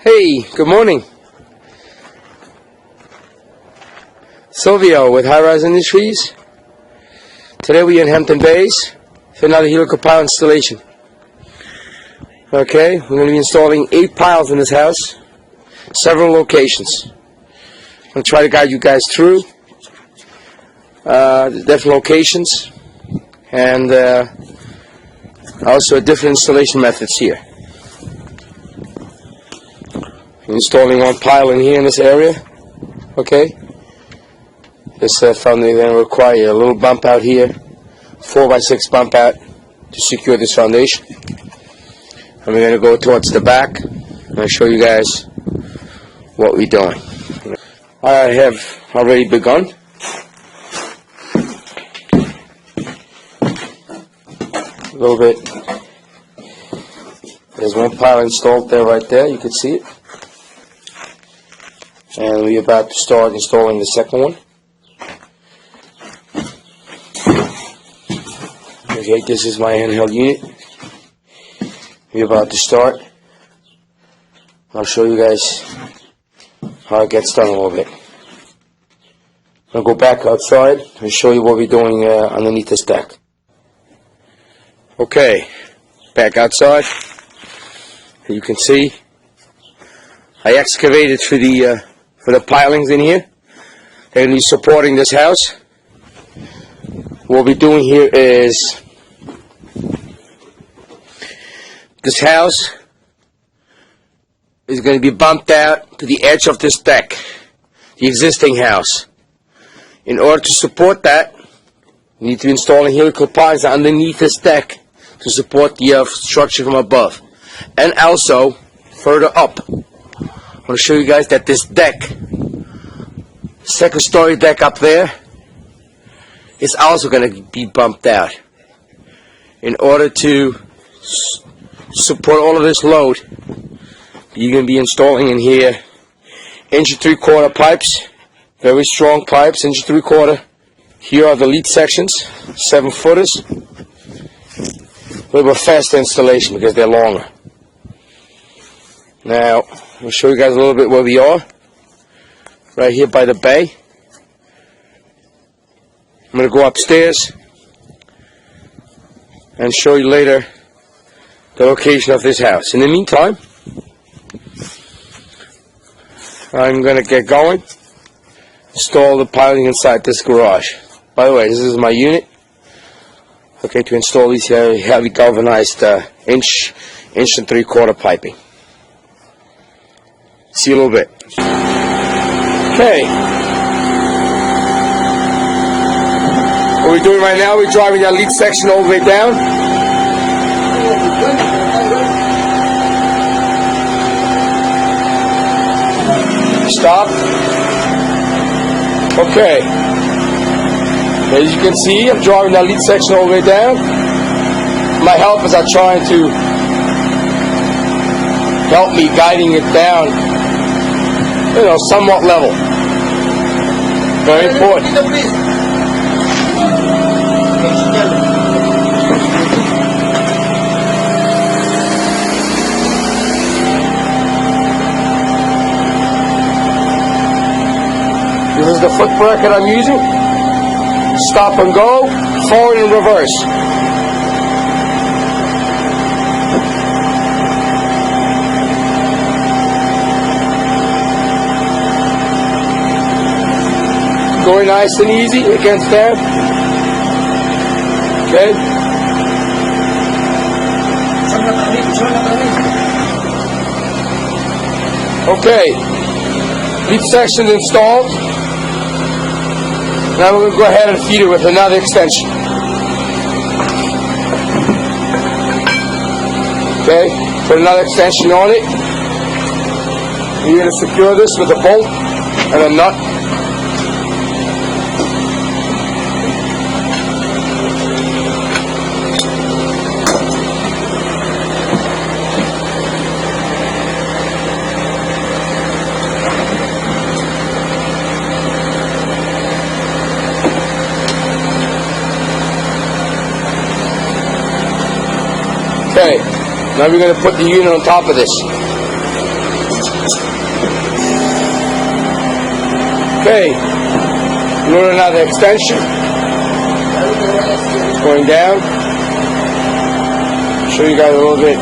Hey, good morning. Silvio with High Rise Industries. Today we're in Hampton Bays for another helical pile installation. Okay, we're going to be installing 8 piles in this house, several locations. I'm going to try to guide you guys through the different locations and also different installation methods here. Installing one pile in here in this area. Okay, this foundation then require a little bump out here, 4x6 bump out to secure this foundation. And we're going to go towards the back and I'll show you guys what we're doing. I have already begun. A little bit. There's one pile installed there, right there. You can see it. And we're about to start installing the second one. Okay, this is my handheld unit. We're about to start. I'll show you guys how it gets done a little bit. I'll go back outside and show you what we're doing underneath this deck. Okay, back outside. You can see I excavated for the pilings in here. They're going to be supporting this house. What we're doing here is this house is going to be bumped out to the edge of this deck, the existing house. In order to support that, we need to be installing helical piers underneath this deck to support the structure from above. And also, further up, I want to show you guys that this deck, second story deck up there, is also going to be bumped out. In order to support all of this load, you're going to be installing in here 1 3/4 pipes, very strong pipes, 1 3/4. Here are the lead sections, 7-footers. A little bit faster installation because they're longer. Now, I'll show you guys a little bit where we are. Right here by the bay. I'm going to go upstairs and show you later the location of this house. In the meantime, I'm going to get going. Install the piling inside this garage. By the way, this is my unit. Okay, to install these heavy galvanized 1 3/4 piping. See you a little bit. Okay. What we're doing right now, we're driving that lead section all the way down. Stop. Okay. As you can see, I'm driving that lead section all the way down. My helpers are trying to help me, guiding it down, somewhat level. Very important. This is the foot bracket I'm using. Stop and go, forward and reverse. Going nice and easy against that. Okay. Okay. Lead section installed. Now we're going to go ahead and feed it with another extension. Okay. Put another extension on it. You're going to secure this with a bolt and a nut. Okay, now we're going to put the unit on top of this. Okay, load another extension. It's going down. Show you guys a little bit